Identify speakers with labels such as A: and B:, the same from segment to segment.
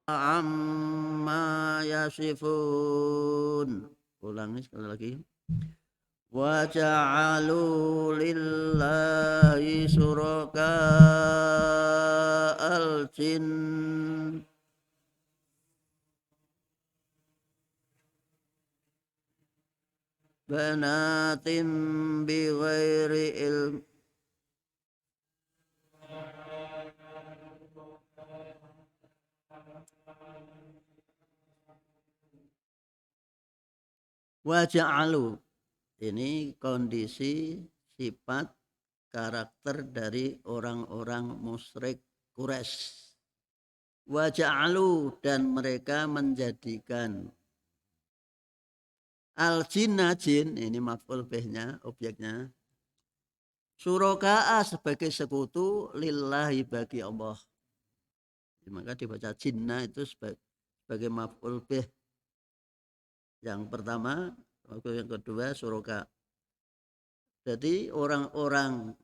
A: amma yasifun. Ulangi sekali lagi. Wa ja'alu lillahi suraka al-jin banatin bighairi ilm. Wa ja'alu, ini kondisi sifat karakter dari orang-orang musyrik Quraisy. Wa ja'alu, dan mereka menjadikan al jinna, jin, ini maf'ul bihnya, objeknya, suraka'a sebagai sekutu lillahi bagi Allah. Maka dibaca jinna itu sebagai maf'ul bih. Yang pertama, yang kedua suraka. Jadi orang-orang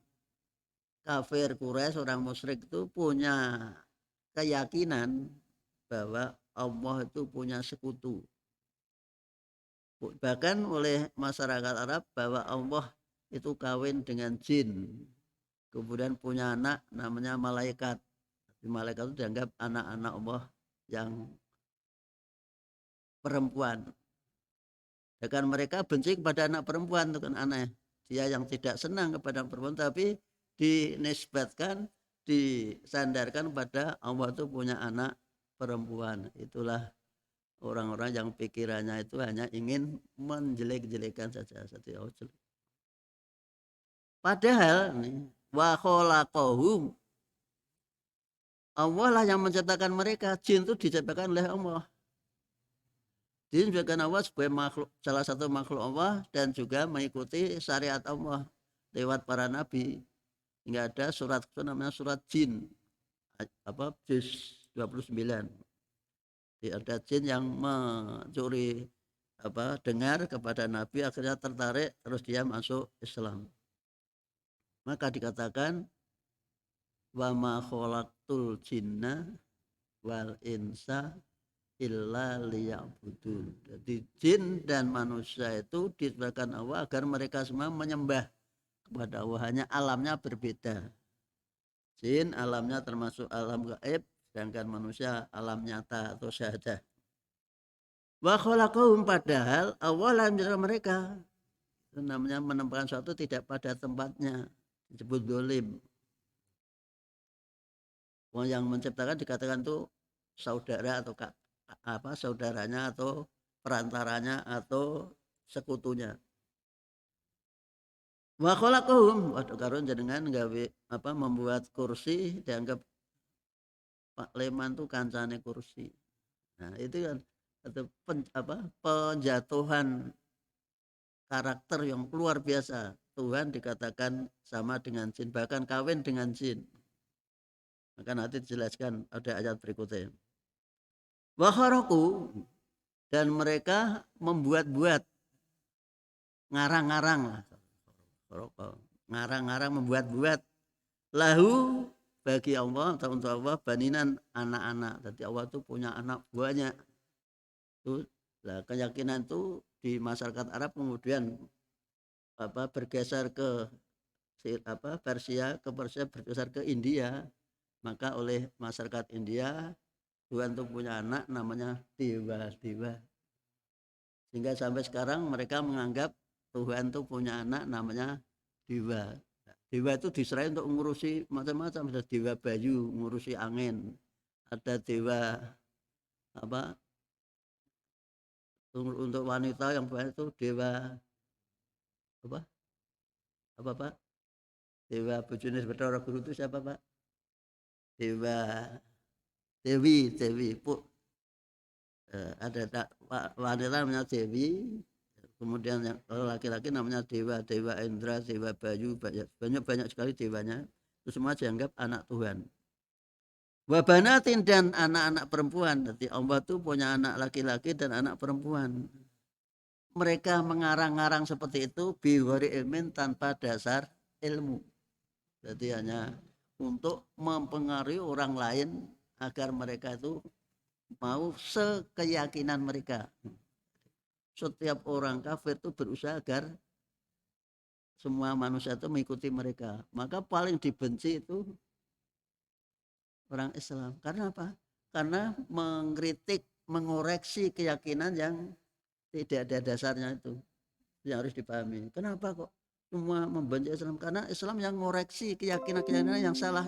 A: kafir Quraisy, orang musyrik itu punya keyakinan bahwa Allah itu punya sekutu. Bahkan oleh masyarakat Arab bahwa Allah itu kawin dengan jin. Kemudian punya anak namanya malaikat. Malaikat itu dianggap anak-anak Allah yang perempuan. Bahkan mereka benci kepada anak perempuan, itu kan aneh. Dia yang tidak senang kepada perempuan, tapi dinisbatkan, disandarkan pada Allah itu punya anak perempuan. Itulah orang-orang yang pikirannya itu hanya ingin menjelek-jelekan saja. Padahal nih, wa khalaqahum, Allah lah yang menciptakan mereka. Jin itu diciptakan oleh Allah. Jin diciptakan Allah sebagai makhluk, salah satu makhluk Allah, dan juga mengikuti syariat Allah lewat para nabi. Hingga ada surat itu namanya surat jin, juz 29. Jadi ada jin yang mencuri dengar kepada nabi, akhirnya tertarik, terus dia masuk Islam. Maka dikatakan wa ma khalaqtul jinna wal insa illa liya'budun. Jadi jin dan manusia itu diciptakan Allah agar mereka semua menyembah kepada Allah, hanya alamnya berbeda. Jin alamnya termasuk alam gaib, sedangkan manusia alam nyata atau syahadah. Wa khalaqahum, padahal Allah yang menciptakan mereka. Itu namanya menempatkan suatu tidak pada tempatnya, disebut dolim. Yang menciptakan dikatakan itu saudara atau saudaranya atau perantaranya atau sekutunya. Wa khalaqahum, waduh karun jenengan gawe membuat kursi dianggap Pak Leman tuh kancane kursi. Nah, itu kan atau penjatuhan karakter yang luar biasa. Tuhan dikatakan sama dengan jin, bahkan kawin dengan jin. Maka nanti dijelaskan ada ayat berikutnya. Wa kharaqu, dan mereka membuat-buat, ngarang-ngarang lah. Ngarang-ngarang, membuat-buat, lahu bagi Allah atau untuk Allah, baninan, anak-anak. Jadi Allah itu punya anak banyak. Itu lah, keyakinan itu di masyarakat Arab kemudian bergeser ke Persia bergeser ke India. Maka oleh masyarakat India, Tuhan itu punya anak namanya dewa-dewa. Sehingga sampai sekarang mereka menganggap Tuhan itu punya anak namanya dewa. Dewa itu diserahin untuk ngurusi macam-macam. Ada dewa bayu, ngurusi angin. Ada dewa untuk wanita yang banyak itu dewa apa Pak? Dewa bojone Bathara Guru itu siapa Pak? Dewa Dewi ada wanita namanya Dewi, kemudian yang laki-laki namanya Dewa Indra, Dewa Bayu, banyak sekali dewanya. Itu semua dianggap anak Tuhan. Wabanatin, dan anak-anak perempuan. Jadi Allah itu punya anak laki-laki dan anak perempuan. Mereka mengarang-arang seperti itu biwari ilmin, tanpa dasar ilmu. Jadi hanya untuk mempengaruhi orang lain agar mereka itu mau sekeyakinan mereka. Setiap orang kafir itu berusaha agar semua manusia itu mengikuti mereka. Maka paling dibenci itu orang Islam. Karena apa? Karena mengkritik, mengoreksi keyakinan yang tidak ada dasarnya itu. Yang harus dipahami. Kenapa kok semua membenci Islam? Karena Islam yang mengoreksi keyakinan-keyakinan yang salah.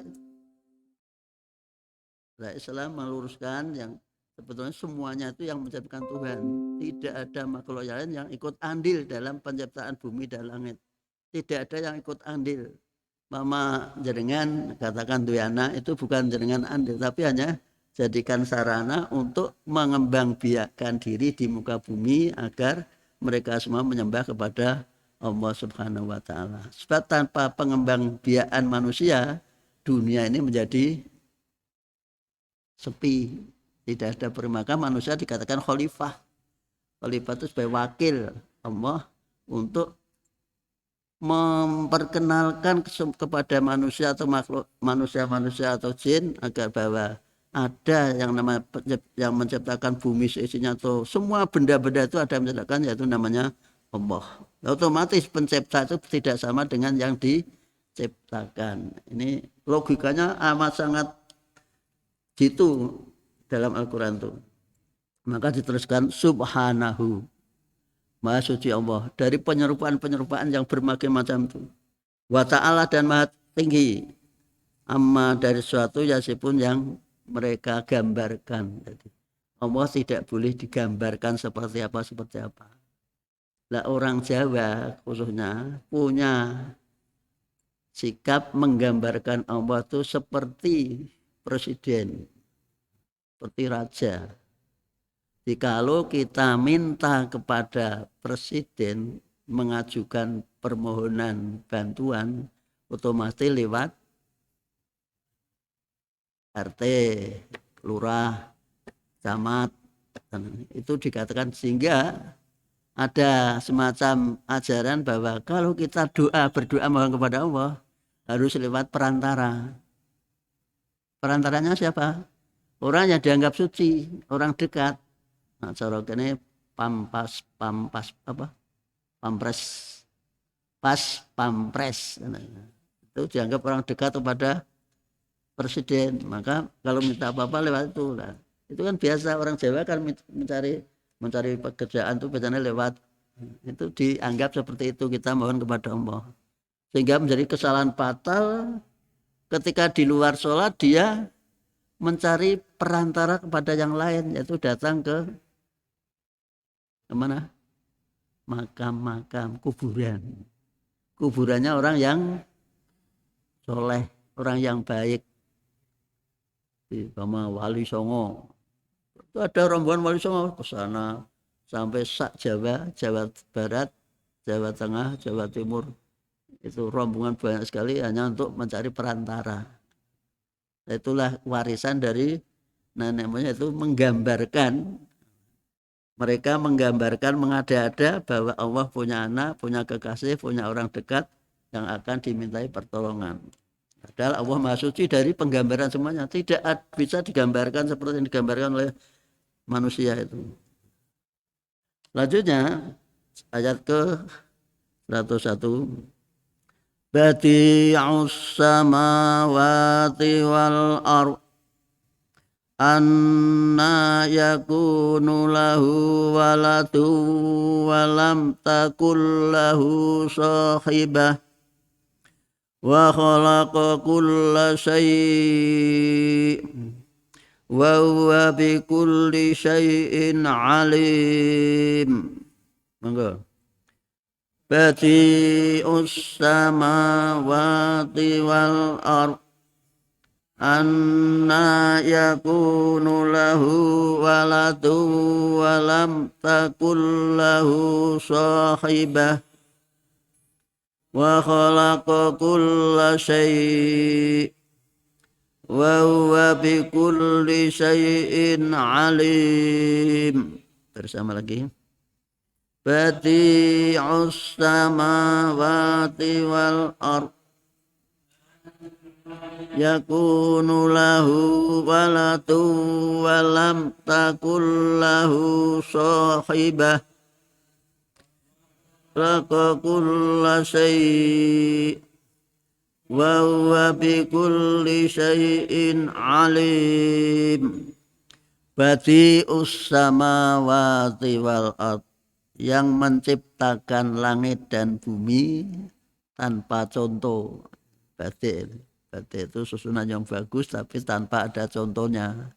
A: Nah, Islam meluruskan yang sebetulnya semuanya itu yang menciptakan Tuhan. Tidak ada makhluk lain yang ikut andil dalam penciptaan bumi dan langit. Tidak ada yang ikut andil. Mama jenengan katakan duwe anak itu bukan jenengan andil, tapi hanya jadikan sarana untuk mengembangbiakkan diri di muka bumi agar mereka semua menyembah kepada Allah Subhanahu wa taala. Sebab tanpa pengembangbiakan manusia, dunia ini menjadi sepi, tidak ada maka manusia dikatakan khalifah. Khalifah itu sebagai wakil Allah untuk memperkenalkan kepada manusia atau makhluk manusia atau jin agar bahwa ada yang namanya yang menciptakan bumi seisinya atau semua benda-benda itu ada yang menciptakan, yaitu namanya Allah. Otomatis pencipta itu tidak sama dengan yang diciptakan. Ini logikanya amat sangat gitu dalam Al-Quran itu. Maka diteruskan subhanahu, Maha suci Allah dari penyerupaan-penyerupaan yang berbagai macam itu. Wa ta'ala dan maha tinggi amma dari suatu yasipun yang mereka gambarkan. Jadi Allah tidak boleh digambarkan seperti apa. Lah orang Jawa khususnya punya sikap menggambarkan Allah itu seperti presiden, seperti raja. Jikalau kita minta kepada presiden mengajukan permohonan bantuan, otomatis lewat RT, lurah, camat, itu dikatakan, sehingga ada semacam ajaran bahwa kalau kita berdoa mohon kepada Allah harus lewat perantara. Perantaranya siapa? Orang yang dianggap suci, orang dekat. Nah, cara kene pampres itu dianggap orang dekat kepada presiden. Maka kalau minta apa-apa lewat itu lah. Itu kan biasa orang Jawa kan mencari pekerjaan itu biasanya lewat itu, dianggap seperti itu kita mohon kepada Allah. Sehingga menjadi kesalahan fatal ketika di luar sholat dia mencari perantara kepada yang lain, yaitu datang ke mana? Makam-makam, kuburannya orang yang soleh, orang yang baik. Sama Wali Songo itu ada rombongan Wali Songo ke sana sampai sak Jawa, Jawa Barat, Jawa Tengah, Jawa Timur, itu rombongan banyak sekali hanya untuk mencari perantara. Itulah warisan dari nenek moyang, itu menggambarkan, mereka menggambarkan mengada-ada bahwa Allah punya anak, punya kekasih, punya orang dekat yang akan dimintai pertolongan. Padahal Allah Maha Suci dari penggambaran semuanya, tidak bisa digambarkan seperti yang digambarkan oleh manusia itu. Selanjutnya ayat ke 101. Badi'us samawati wal ardh anna yakunu lahu waladu walam takul lahu sahibah wa khalaqa kulla syai'in wa huwa bi kulli syai'in alim. Monggo. Badi'us samawati wal ardh anna yakunu lahu waladu walam takul lahu sahibah wa khalaqa kulla syai' wa huwa bi kulli syai'in alim. Bersama lagi. Badi'us samawati wal ardh yakunu lahu walatu walam takul lahu sahibah laka kulla syai' wa huwa bi kulli syai'in alim. Badi'us samawati wal ard, yang menciptakan langit dan bumi tanpa contoh. Badi' itu susunan yang bagus tapi tanpa ada contohnya.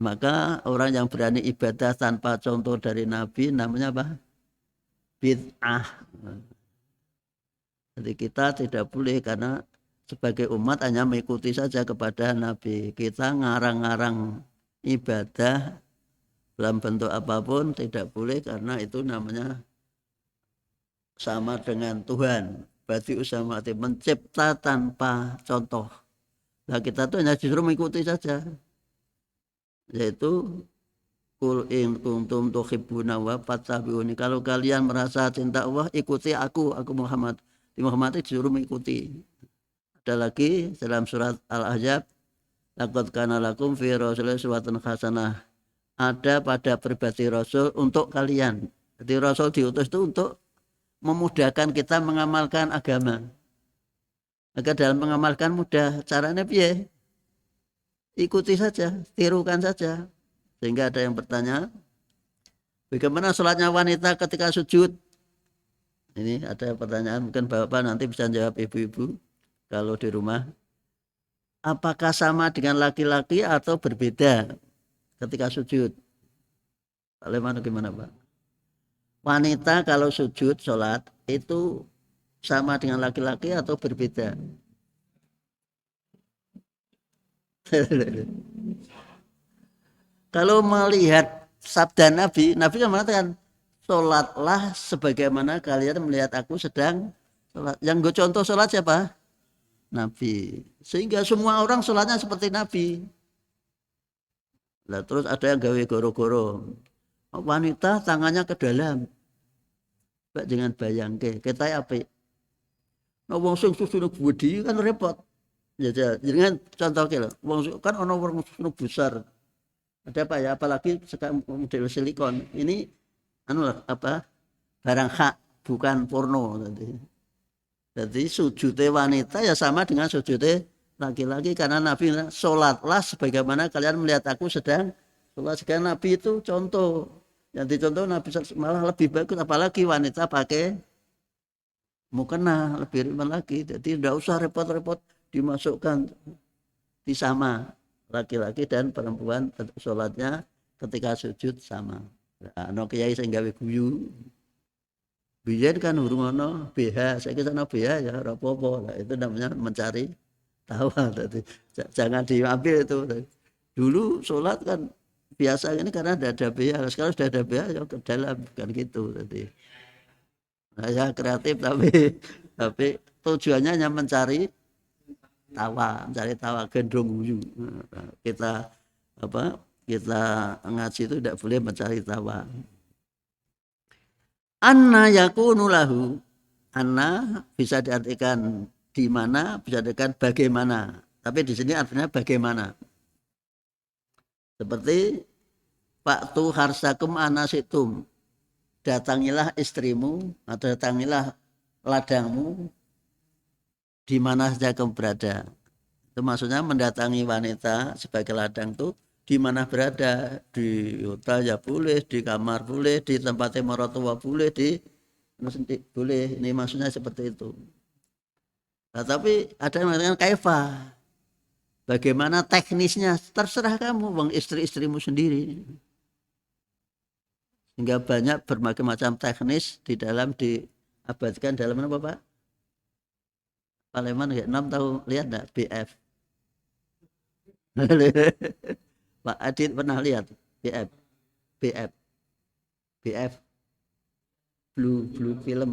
A: Maka orang yang berani ibadah tanpa contoh dari Nabi namanya apa? Bid'ah. Jadi kita tidak boleh, karena sebagai umat hanya mengikuti saja kepada Nabi. Kita ngarang-ngarang ibadah dalam bentuk apapun tidak boleh, karena itu namanya sama dengan Tuhan. Berarti usaha mati mencipta tanpa contoh. Nah kita tuh hanya justru mengikuti saja. Yaitu Qul in kuntum tuhibbuna wa fattabi'uni. Kalau kalian merasa cinta Allah, ikuti aku Muhammad. Di Muhammad itu disuruh mengikuti. Ada lagi dalam surat Al-Ahzab, laqad kana lakum fi rasulillahi uswatun hasanah. Ada pada pribadi Rasul untuk kalian. Jadi Rasul diutus itu untuk memudahkan kita mengamalkan agama. Agar dalam mengamalkan mudah. Caranya piye? Ikuti saja, tirukan saja. Sehingga ada yang bertanya, bagaimana sholatnya wanita ketika sujud? Ini ada pertanyaan, mungkin Bapak nanti bisa jawab ibu-ibu kalau di rumah. Apakah sama dengan laki-laki atau berbeda ketika sujud? Gimana Pak? Wanita kalau sujud sholat itu sama dengan laki-laki atau berbeda? Kalau melihat sabda Nabi kan mengatakan, sholatlah sebagaimana kalian melihat aku sedang sholat. Yang gue contoh sholat siapa? Nabi. Sehingga semua orang sholatnya seperti Nabi. Nah, terus ada yang gawe goro-goro. Wanita tangannya ke dalam. Pak jangan bayangke, kita apa? Nah, wong sing susune budi kan repot. Ya, jangan contoh ke lho. Wong kan ono wong susune besar. Ada apa ya? Apalagi sekarang model silikon. Ini barang hak, bukan porno tadi. Jadi sujudnya wanita ya sama dengan sujudnya laki-laki, karena Nabi sholatlah sebagaimana kalian melihat aku sedang sholat. Sekarang Nabi itu contoh. Yang dicontoh Nabi malah lebih bagus, apalagi wanita pakai mukena lebih ringan lagi. Jadi tidak usah repot-repot dimasukkan di sama laki-laki dan perempuan sholatnya ketika sujud sama. Nah, kiai sing gawe guyu. Biyen kan urung ana BH, saiki ana BH ya ora apa-apa. Itu namanya mencari tawa. Jangan diambil itu. Dulu sholat kan biasa ini karena ada BH. Sekarang sudah ada BH ya ke dalam, kan gitu tadi. Nah, ya kreatif tapi tujuannya hanya mencari tawa gendong guyu. Kita ngaji itu tidak boleh mencari tawa. Anna yakunu lahu. Anna bisa diartikan di mana, bisa diartikan bagaimana. Tapi di sini artinya bagaimana. Seperti Faktu harsakum anasitum. Datangilah istrimu atau datangilah ladangmu di mana saja kamu berada. Itu maksudnya mendatangi wanita sebagai ladang itu di mana berada, di hotel ya boleh, di kamar boleh, di tempat mertua boleh, boleh. Ini maksudnya seperti itu. Nah, tapi ada yang mengatakan kaifa. Bagaimana teknisnya? Terserah kamu, bang, istri-istrimu sendiri. Sehingga banyak berbagai macam teknis di dalam diabadikan dalam apa Pak? Paleman ya, 6 tahun lihat enggak BF? Pak Adit pernah lihat BF? BF. BF. Blue film.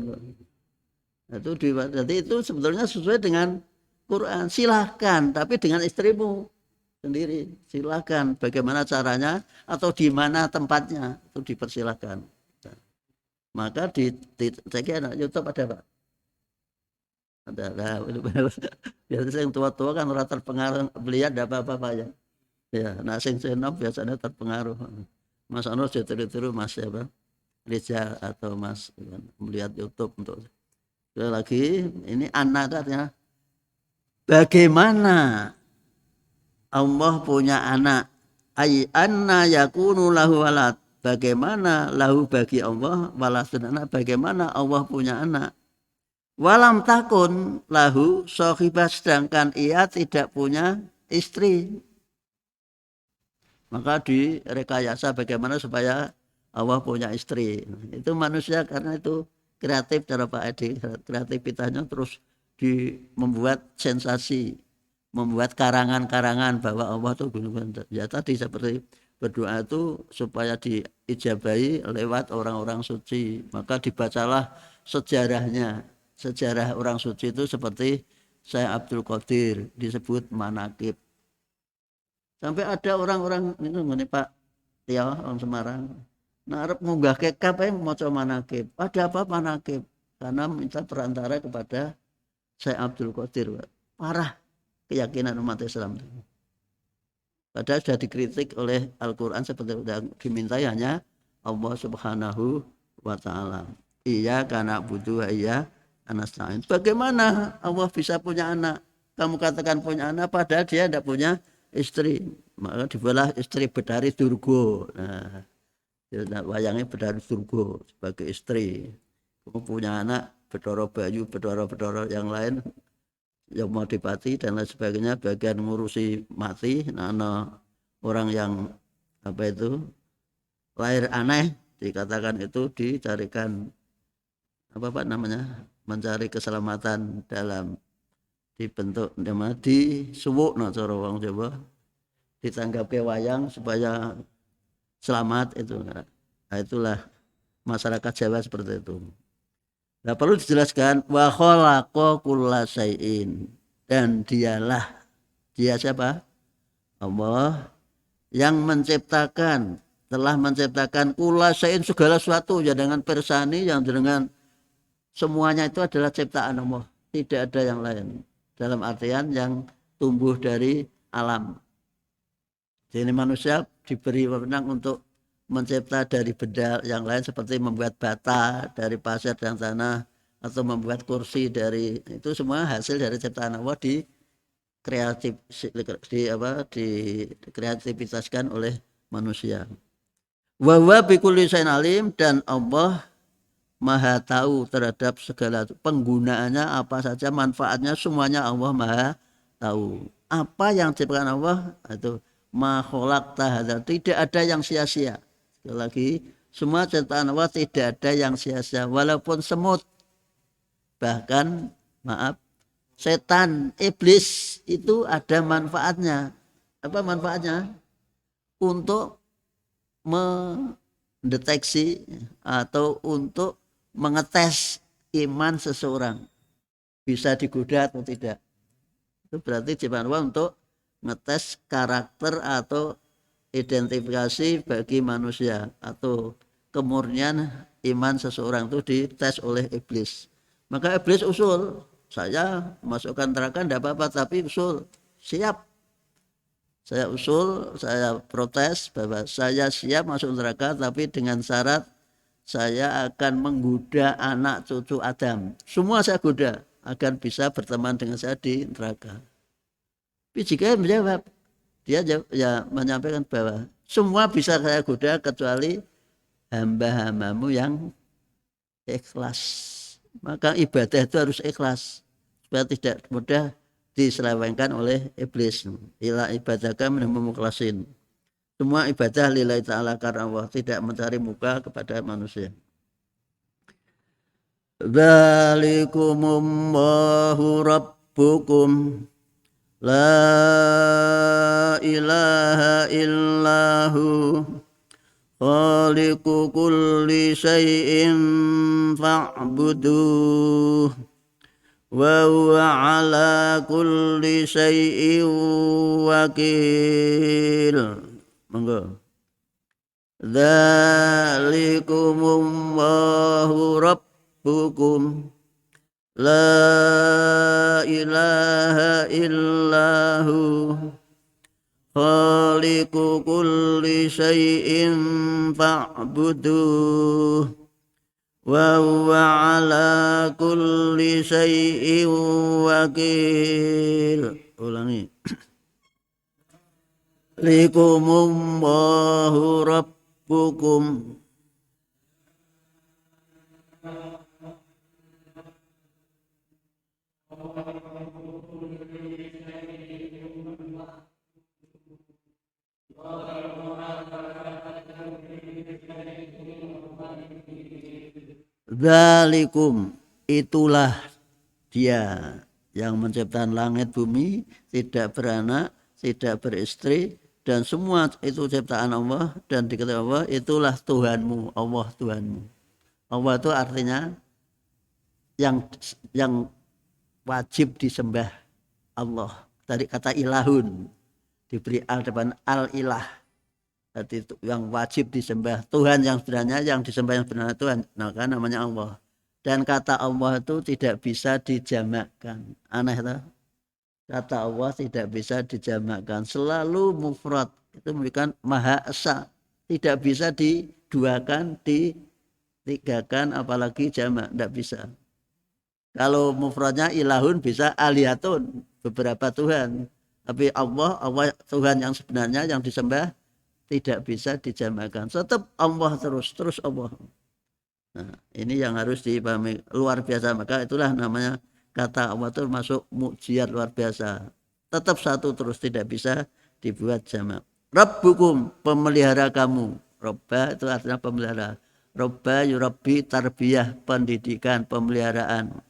A: Itu jadi itu sebetulnya sesuai dengan Quran. Silahkan, tapi dengan istrimu sendiri. Silahkan. Bagaimana caranya atau di mana tempatnya itu dipersilahkan. Maka di YouTube ada Pak. Ada lah. Biasanya yang tua-tua kan ora terpengaruh melihat ada apa-apa ya. Ya, nah sing enom biasanya terpengaruh. Mas Ono tiru-tiru Mas apa? Rizal atau Mas melihat YouTube untuk sekali lagi ini anak itu artinya bagaimana Allah punya anak ay anna yakunu lahu walad bagaimana lahu bagi Allah waladun anak bagaimana Allah punya anak walam takun lahu sohibah sedangkan ia tidak punya istri maka direkayasa bagaimana supaya Allah punya istri itu manusia karena itu kreatif cara Pak Edi kreativitasnya terus membuat sensasi membuat karangan-karangan bahwa Allah itu benar-benar ya tadi seperti berdoa itu supaya diijabahi lewat orang-orang suci maka dibacalah sejarahnya sejarah orang suci itu seperti Syekh Abdul Qadir disebut manakib sampai ada orang-orang itu ngene Pak Tio orang Semarang nah arep munggah kekap maca manakib ada apa manakib karena minta perantara kepada Syekh Abdul Qadir Pak. Parah keyakinan umat Islam. Padahal sudah dikritik oleh Al-Quran seperti sudah dimintai hanya Allah Subhanahu wa Ta'ala. Iya karena butuh iya anasta'in. Bagaimana Allah bisa punya anak? Kamu katakan punya anak padahal dia tidak punya istri. Maka dibelah istri Bedari Durgo. Nah, wayangnya Bedari Durgo sebagai istri. Kamu punya anak Bedoro Bayu, Bedoro yang lain yang mau dipati dan lain sebagainya bagian ngurusi mati nah orang yang apa itu lahir aneh dikatakan itu dicarikan apa Pak namanya mencari keselamatan dalam dibentuk nama di suwuk nah cara wong Jawa ditanggap ke wayang supaya selamat itu nah itulah masyarakat Jawa seperti itu. Nah, perlu dijelaskan wa khalaqa kulla syai'in dan dialah dia siapa? Allah yang menciptakan telah menciptakan kulla syai'in segala sesuatu ya dengan persani yang dengan semuanya itu adalah ciptaan Allah, tidak ada yang lain. Dalam artian yang tumbuh dari alam. Jadi manusia diberi wewenang untuk mencipta dari benda yang lain seperti membuat bata dari pasir dan tanah atau membuat kursi dari itu semua hasil dari ciptaan Allah dikreativitaskan oleh manusia. Wa huwa bikulli syai'in alim dan Allah Maha tahu terhadap segala penggunaannya apa saja manfaatnya semuanya Allah Maha tahu. Apa yang diciptakan Allah itu ma khalaqta hadza tidak ada yang sia-sia. Sekali lagi, semua ciptaan Allah tidak ada yang sia-sia. Walaupun semut, bahkan maaf, setan, iblis itu ada manfaatnya. Apa manfaatnya? Untuk mendeteksi atau untuk mengetes iman seseorang. Bisa digoda atau tidak. Itu berarti ciptaan Allah untuk ngetes karakter atau identifikasi bagi manusia atau kemurnian iman seseorang itu dites oleh iblis. Maka iblis usul, saya masukkan neraka tidak apa-apa tapi usul, siap. Saya usul, saya protes bahwa saya siap masuk neraka tapi dengan syarat saya akan menggoda anak cucu Adam. Semua saya goda agar bisa berteman dengan saya di neraka. Tapi jika menjawab, dia ya menyampaikan bahwa semua bisa saya goda kecuali hamba-hambamu yang ikhlas. Maka ibadah itu harus ikhlas supaya tidak mudah diselewengkan oleh iblis. Ila ibadaka minhum mukhlasin. Semua ibadah lillahi ta'ala karena Allah tidak mencari muka kepada manusia. Dzalikumullahu rabbukum la ilaha illahu khaliqu kulli syai'in fa'buduh wa huwa ala kulli syai'in wakil. Monggo. Dzalikumullahu rabbukum La ilaha illahu khaliqu kulli syai'in fa'buduh wa huwa ala kulli syai'in wakil. Ulangi. Likumullahu rabbukum Dzalikum, itulah dia yang menciptakan langit bumi, tidak beranak, tidak beristri, dan semua itu ciptaan Allah, dan dikatakan Allah, itulah Tuhanmu, Allah Tuhanmu. Allah itu artinya yang wajib disembah Allah. Dari kata ilahun, diberi al depan al-ilah. Jadi itu yang wajib disembah, Tuhan yang sebenarnya, yang disembah yang benar Tuhan, maka namanya Allah. Dan kata Allah itu tidak bisa dijamakkan. Aneh tak? Kata Allah tidak bisa dijamakkan, selalu mufrad. Itu memberikan maha esa, tidak bisa diduakan, ditigakan, apalagi jamak, tidak bisa. Kalau mufradnya ilahun bisa aliyatun, beberapa Tuhan. Tapi Allah Tuhan yang sebenarnya yang disembah tidak bisa dijamakkan. Tetap Allah terus Allah. Nah, ini yang harus dipahami, luar biasa. Maka itulah namanya kata Allah itu masuk mukjizat luar biasa. Tetap satu terus, tidak bisa dibuat jamak. Rabbukum, pemelihara kamu. Robba itu artinya pemelihara. Robba yurabbi, tarbiyah, pendidikan, pemeliharaan.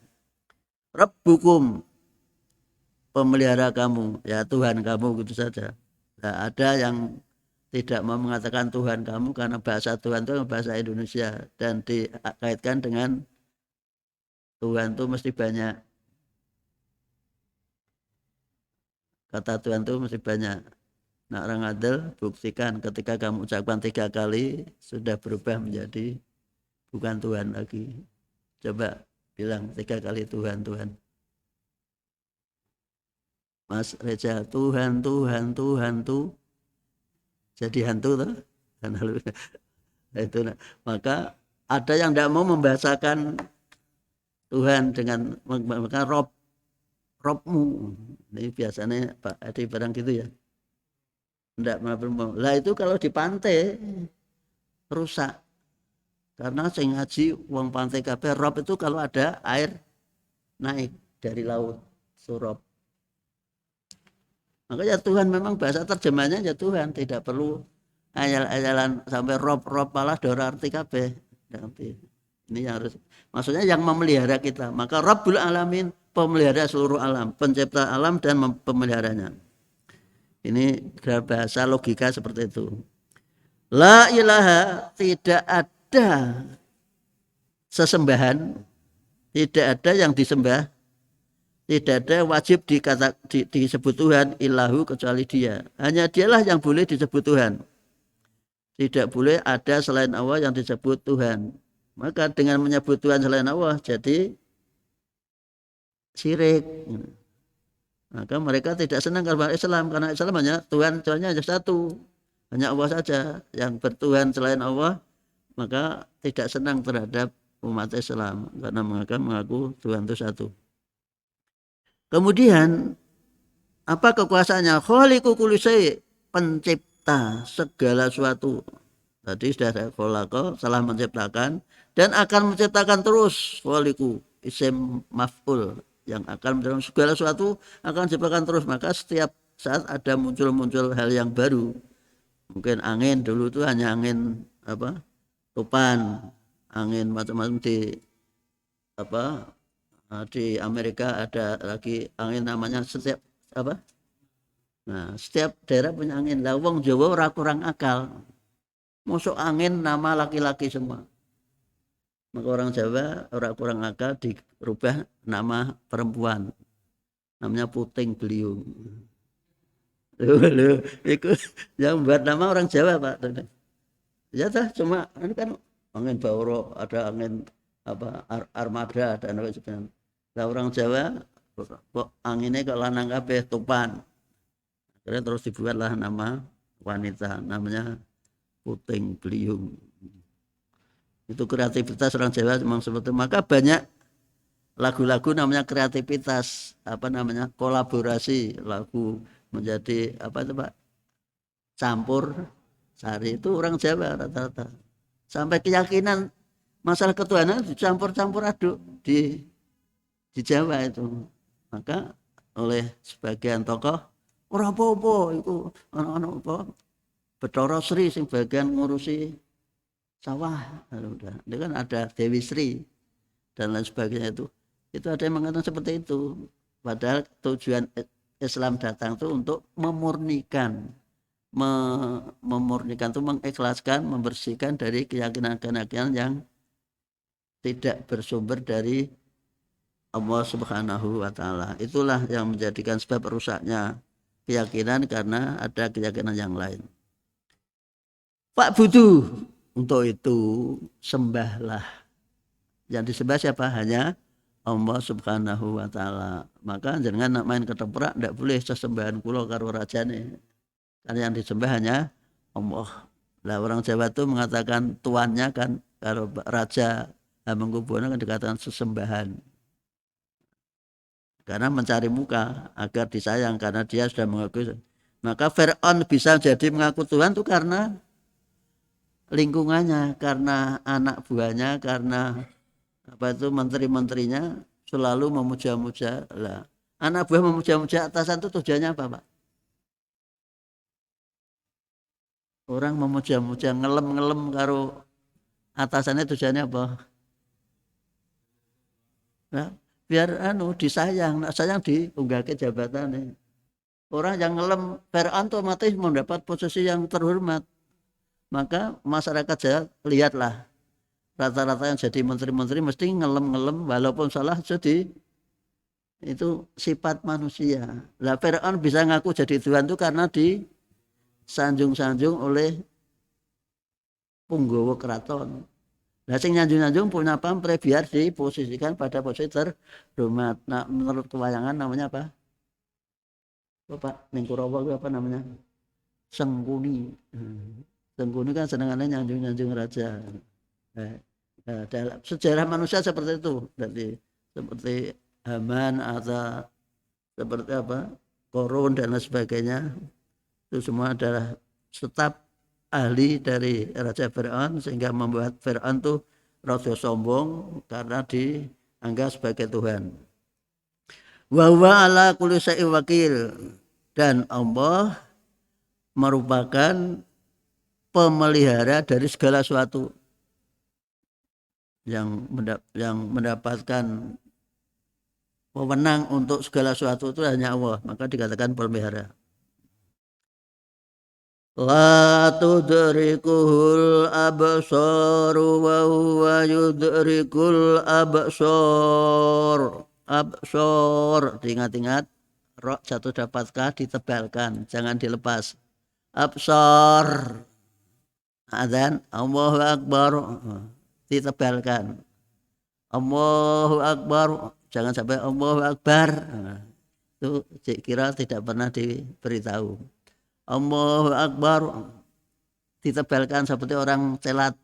A: Rabbukum, pemelihara kamu, ya Tuhan kamu, gitu saja. Nah, ada yang tidak mau mengatakan Tuhan kamu karena bahasa Tuhan itu bahasa Indonesia dan dikaitkan dengan Tuhan itu mesti banyak. Kata Tuhan itu mesti banyak. Nak orang adil, buktikan ketika kamu ucapkan 3 kali sudah berubah menjadi bukan Tuhan lagi. Coba bilang 3 kali Tuhan. Mas Reja, Tuhan tuh jadi hantu tuh. Itu, maka ada yang tidak mau membahasakan Tuhan dengan menggunakan Robmu. Ini biasanya Pak Adi barang gitu ya. Tidak mau. Lah itu kalau di pantai rusak. Karena sing ngaji wong pantai kabeh, Rob itu kalau ada air naik dari laut, surop. Makanya Tuhan memang bahasa terjemahnya ya Tuhan, tidak perlu ayal-ayalan sampai rob malah dora arti kabeh. Ini yang harus, maksudnya yang memelihara kita. Maka Rabbul Alamin, pemelihara seluruh alam, pencipta alam dan pemeliharanya. Ini bahasa logika seperti itu. La ilaha, tidak ada sesembahan, tidak ada yang disembah, tidak ada wajib disebut Tuhan ilahu kecuali dia. Hanya dialah yang boleh disebut Tuhan. Tidak boleh ada selain Allah yang disebut Tuhan. Maka dengan menyebut Tuhan selain Allah jadi syirik. Maka mereka tidak senang kalau Islam, karena Islam hanya Tuhan hanya satu. Hanya Allah saja yang bertuhan selain Allah, maka tidak senang terhadap umat Islam karena mengaku Tuhan itu satu. Kemudian apa kekuasaannya? Khaliqu kulli syai', pencipta segala sesuatu. Tadi sudah ada khalaqa, salah menciptakan dan akan menciptakan terus. Khaliqu isim maf'ul, yang akan menciptakan segala sesuatu, akan menciptakan terus. Maka setiap saat ada muncul hal yang baru. Mungkin angin dulu itu hanya angin topan, angin macam-macam di Amerika ada lagi angin namanya setiap setiap daerah punya angin. Lah wong Jawa ora kurang akal. Masuk angin nama laki-laki semua. Maka orang Jawa ora kurang akal dirubah nama perempuan. Namanya Puting Beliung. Loh, itu yang buat nama orang Jawa, Pak. Ya dah, cuma ini kan angin Bauro, ada angin armada dan sebagainya. Lah orang Jawa kok anginnya kok lanang kabeh topan. Akhirnya terus dibuatlah nama wanita, namanya Puting Beliung. Itu kreativitas orang Jawa memang seperti itu. Maka banyak lagu-lagu namanya kreativitas, apa namanya, kolaborasi lagu menjadi apa itu Pak? Campur sari itu orang Jawa rata-rata. Sampai keyakinan masalah ketuhanan dicampur-campur aduk di Jawa itu. Maka oleh sebagian tokoh ora apa-apa itu anak-anak apa Bathara Sri sing bagian ngurusi sawah. Udah. Itu kan ada Dewi Sri dan lain sebagainya itu ada yang mengatakan seperti itu. Padahal tujuan Islam datang itu untuk memurnikan memurnikan itu mengikhlaskan, membersihkan dari keyakinan-keyakinan yang tidak bersumber dari Allah Subhanahu wa taala. Itulah yang menjadikan sebab rusaknya keyakinan karena ada keyakinan yang lain. Pak Budu, untuk itu sembahlah. Yang disembah siapa? Hanya Allah Subhanahu wa taala. Maka jangan nak main ketoprak, ndak boleh sesembahan kula karo rajane. Karena yang disembah hanya Allah. Lah orang Jawa itu mengatakan tuannya kan kalau raja Hamengkubuwono kan dikatakan sesembahan. Karena mencari muka agar disayang karena dia sudah mengaku. Maka Fir'aun bisa jadi mengaku Tuhan itu karena lingkungannya, karena anak buahnya, karena apa itu menteri-menterinya selalu memuja-muja. Lah, anak buah memuja-muja atasan itu tujuannya apa, Pak? Orang memuja-muja ngelem-ngelem karo atasannya tujuannya apa? Nah, biar disayang, sayang diunggahke jabatannya. Orang yang ngelem Fir'aun otomatis mendapat posisi yang terhormat. Maka masyarakat Jawa lihatlah rata-rata yang jadi menteri-menteri mesti ngelem-ngelem walaupun salah jadi itu sifat manusia. Lah Fir'aun bisa ngaku jadi Tuhan itu karena disanjung-sanjung oleh punggawa keraton. Nah, sing nyanjung-nyanjung punya pamrih biar diposisikan pada posisi terhormat. Nah, menurut kewayangan namanya apa? Bapak Mengkurawa itu apa namanya? Sengkuni. Sengkuni kan senangannya nyanjung-nyanjung raja. Dalam sejarah manusia seperti itu. Jadi seperti Haman atau seperti apa? Korun dan lain sebagainya. Itu semua adalah staf ahli dari Raja Fir'aun sehingga membuat Fir'aun itu rada sombong karena dianggap sebagai Tuhan. Wa huwa ala kulli syai'in wakil, dan Allah merupakan pemelihara dari segala sesuatu yang mendapatkan wewenang untuk segala sesuatu itu hanya Allah, maka dikatakan pemelihara. La tudrikuhul absaru wa huwa yudrikul absar. Absar, diingat-ingat, ro jatuh dapat ka ditebalkan, jangan dilepas. Absar. Adzan Allahu Akbar ditebalkan. Allahu Akbar, jangan sampai Allahu Akbar. Itu kira tidak pernah diberitahu. Allahu Akbar ditebalkan seperti orang celat.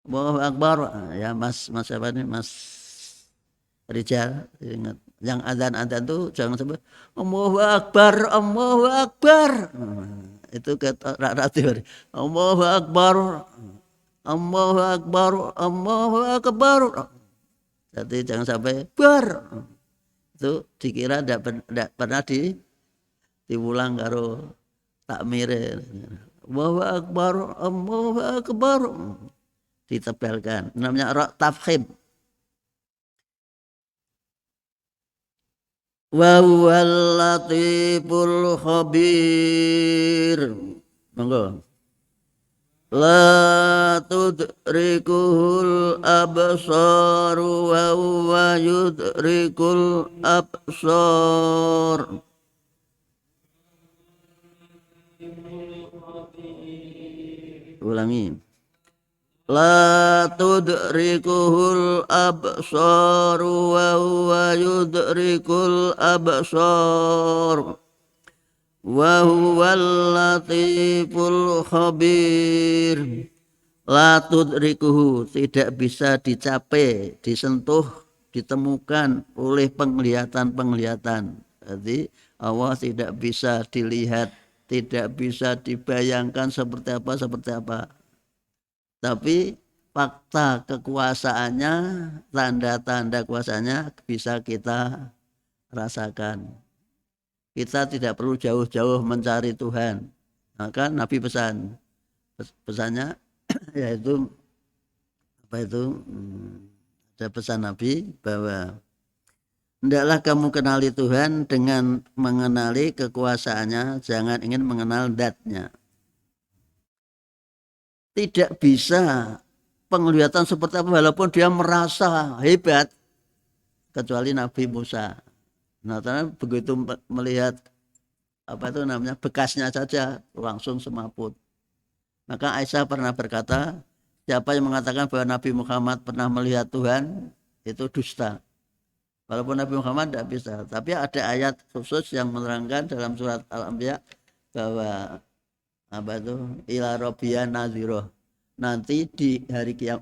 A: Allahu Akbar, ya Mas apa ini Mas Rijal, ingat yang adzan tuh jangan sampai Allahu Akbar, Allahu Akbar. Itu kata rati. Allahu Akbar, Allahu Akbar, Allahu Akbar. Jadi jangan sampai bar. Itu dikira tidak pernah diulang karo takmir. Allahu Akbar, Allahu Akbar. Ditebelkan. Namanya ra tafkhim. Wa huwal latiful khabir. Monggo. La tudrikuhul absaru wa huwa yudrikul absar. Ulangi. la tudrikuhul absar wa huwa yudrikul absar wa huwal latiful khabir. La tudrikuhu, tidak bisa dicapai, disentuh, ditemukan oleh penglihatan-penglihatan. Jadi Allah tidak bisa dilihat, tidak bisa dibayangkan seperti apa. Tapi fakta kekuasaannya, tanda-tanda kuasanya bisa kita rasakan. Kita tidak perlu jauh-jauh mencari Tuhan. Maka Nabi pesannya yaitu apa itu ada pesan Nabi bahwa hendaklah kamu kenali Tuhan dengan mengenali kekuasaannya, jangan ingin mengenal zatnya. Tidak bisa penglihatan seperti apa walaupun dia merasa hebat kecuali Nabi Musa. Nah, karena begitu melihat apa itu namanya bekasnya saja langsung semaput. Maka Aisyah pernah berkata, siapa yang mengatakan bahwa Nabi Muhammad pernah melihat Tuhan itu dusta. Walaupun Nabi Muhammad tidak bisa, tapi ada ayat khusus yang menerangkan dalam surat Al-Anbiya bahwa apa itu ila robbiya nadhiroh. Nanti di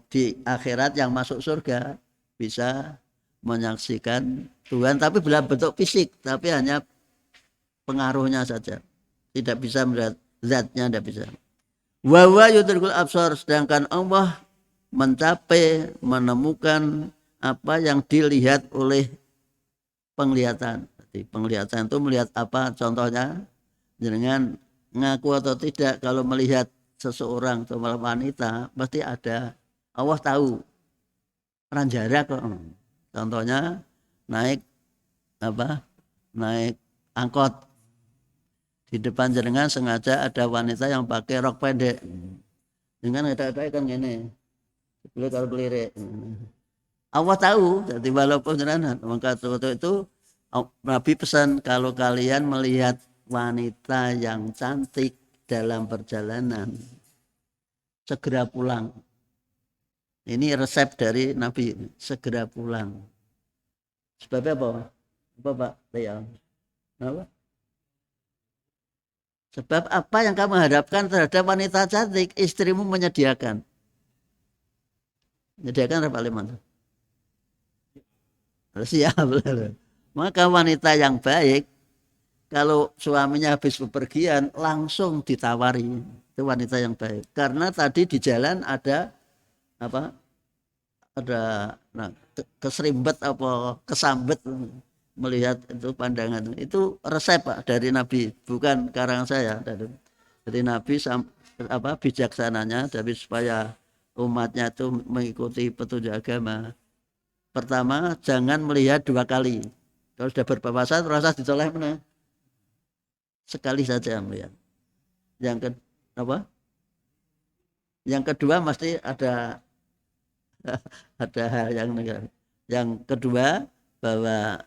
A: di akhirat yang masuk surga bisa menyaksikan Tuhan tapi dalam bentuk fisik, tapi hanya pengaruhnya saja. Tidak bisa melihat zatnya, tidak bisa. Wa huwa yudrikul absar, sedangkan Allah mencapai menemukan apa yang dilihat oleh penglihatan. Jadi penglihatan itu melihat apa? Contohnya dengan ngaku atau tidak kalau melihat seseorang atau wanita pasti ada Allah tahu ranjara kok. Contohnya naik apa? Naik angkot di depan jenengan sengaja ada wanita yang pakai rok pendek. Dengan ada kan gini. Beliau kalau belirik. Allah tahu, jadi walaupun jenengan maka itu Nabi pesan kalau kalian melihat wanita yang cantik dalam perjalanan segera pulang. Ini resep dari Nabi, segera pulang. Sebabnya apa? Apa Pak Lea? Apa? Sebab apa yang kamu harapkan terhadap wanita cantik, istrimu menyediakan. Menyediakan apa Liman? Siap. Maka wanita yang baik kalau suaminya habis bepergian langsung ditawari, itu wanita yang baik. Karena tadi di jalan ada apa? Ada keserimbet apa kesambet melihat itu pandangan. Itu resep Pak dari Nabi, bukan karangan saya. Dari Nabi apa bijaksananya dari supaya umatnya itu mengikuti petunjuk agama. Pertama, jangan melihat dua kali. Kalau sudah berpapasan, rasa ditoleh mana? Sekali saja melihat. Yang ke apa? Yang kedua mesti ada ada hal yang negatif. Yang kedua bahwa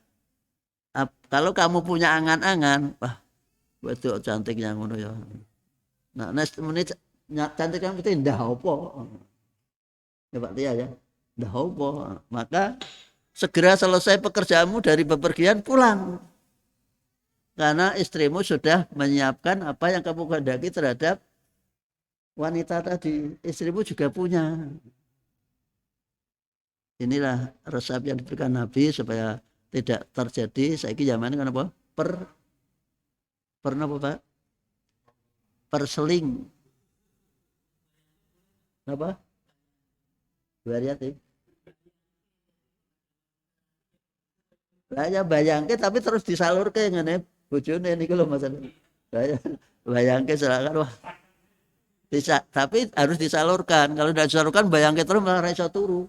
A: kalau kamu punya angan-angan, wah, betul cantiknya ngono ya. Nah, next menit cantiknya mesti ndah apa? Ya Pak Tia ya. Ndah apa? Maka segera selesai pekerjaanmu dari bepergian pulang. Karena istrimu sudah menyiapkan apa yang kamu kehendaki terhadap wanita tadi. Istrimu juga punya. Inilah resep yang diberikan Nabi supaya tidak terjadi saiki zaman ini apa? Pernah apa Pak? Perseling. Apa? Variatif. Lah ya bayangke tapi terus disalurke ngene bojone niku lho Mas. Bayangke silakan wah. Bisa, tapi harus disalurkan. Kalau tidak disalurkan bayangke terus malah iso turu.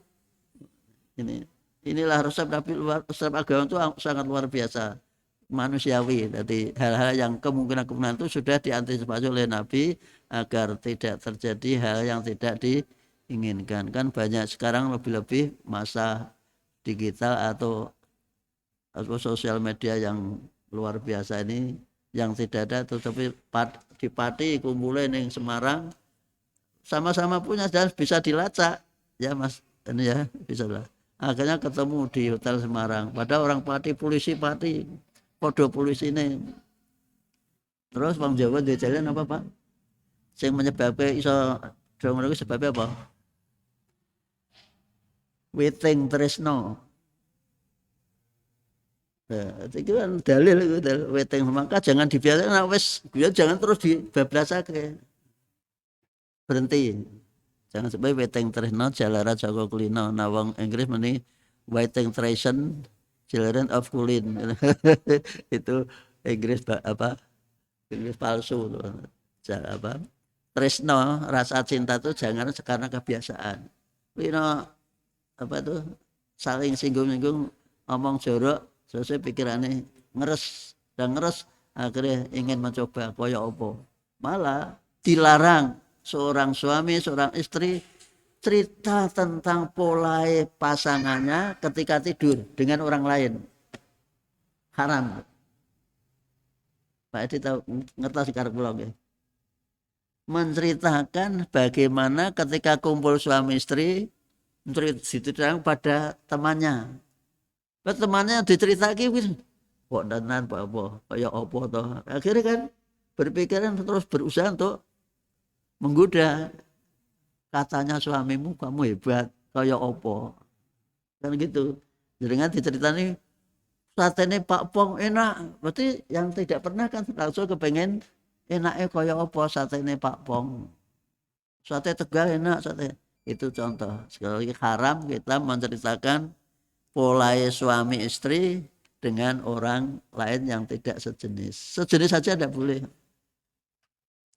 A: Inilah resep Nabi resep agama itu sangat luar biasa manusiawi. Jadi hal-hal yang kemungkinan itu sudah diantisipasi oleh Nabi agar tidak terjadi hal yang tidak diinginkan. Kan banyak sekarang lebih-lebih masa digital atau sosial media yang luar biasa ini yang tidak ada tetapi di Pati kumpulin yang Semarang sama-sama punya dan bisa dilacak ya Mas, ini ya bisa lah. Akhirnya ketemu di Hotel Semarang. Padahal orang polisi podo polisi ini. Terus Bang Jawa di jalan apa Pak? Yang menyebabkan iso dong itu sebabnya apa? Witing Tresno. Nah, itu kan dalil itu dalil weting, maka jangan dibiarkan nah, wes ya jangan terus dibablasake. Berhenti. Jangan sampai weting tresno jalara Joko Kulino. Nah wong Inggris meni weting treason children of Kulin. Itu Inggris apa? Inggris palsu tuh. Apa? Tresno rasa cinta tuh jangan karena kebiasaan. Kulino apa tuh saling singgung-singgung ngomong jorok sesuai pikirannya ngeres dan ngeres akhirnya ingin mencoba koyo opo malah dilarang seorang suami seorang istri cerita tentang pola pasangannya ketika tidur dengan orang lain haram. Pak Edi tahu ngerti sekarang pulang ya menceritakan bagaimana ketika kumpul suami istri menceritakan pada temannya. Temannya diceritake wis kok tenan apa kaya apa toh. Akhirnya kan berpikiran terus berusaha untuk menggoda. Katanya suamimu kamu hebat kaya apa. Kan gitu. Dengan diceritani satene Pak Pong enak. Berarti yang tidak pernah kan langsung kepengen enaknya kaya apa satene Pak Pong. Sate Tegal enak sate. Itu contoh. Sekali lagi haram kita menceritakan pola suami istri dengan orang lain yang tidak sejenis. Sejenis saja tidak boleh.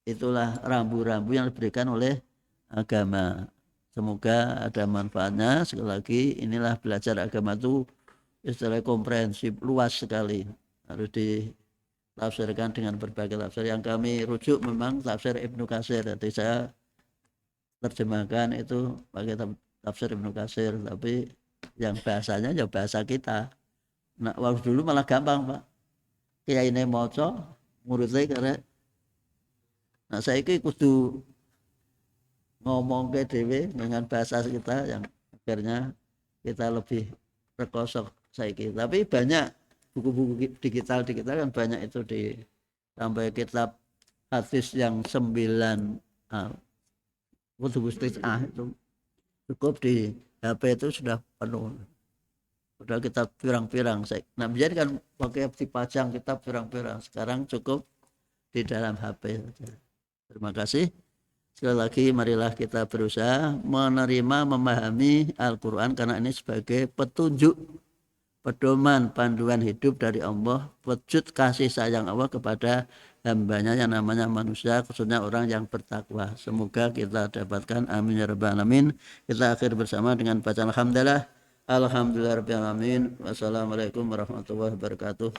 A: Itulah rambu-rambu yang diberikan oleh agama. Semoga ada manfaatnya. Sekali lagi inilah belajar agama itu istilahnya komprehensif, luas sekali. Harus ditafsirkan dengan berbagai tafsir. Yang kami rujuk memang tafsir Ibnu Katsir. Jadi saya terjemahkan itu pakai tafsir Ibnu Katsir. Tapi yang bahasanya ya bahasa kita. Nah, waktu dulu malah gampang Pak. Kiai ini moco, muridnya karena nah saya ini kudu ngomong ke dewe dengan bahasa kita yang akhirnya kita lebih rekosok saya ini. Tapi banyak buku-buku digital kan banyak itu di sampai kitab hadis yang 9 itu cukup di HP itu sudah penuh. Udah kita pirang-pirang. Nah biar kan pakai dipajang kita pirang-pirang. Sekarang cukup di dalam HP saja. Terima kasih. Sekali lagi marilah kita berusaha menerima, memahami Al-Quran karena ini sebagai petunjuk, pedoman, panduan hidup dari Allah, wujud kasih sayang Allah kepada hambanya yang namanya manusia, khususnya orang yang bertakwa. Semoga kita dapatkan. Amin ya rabbal alamin. Kita akhir bersama dengan bacaan alhamdulillah. Alhamdulillahirabbil alamin. Wassalamualaikum warahmatullahi wabarakatuh.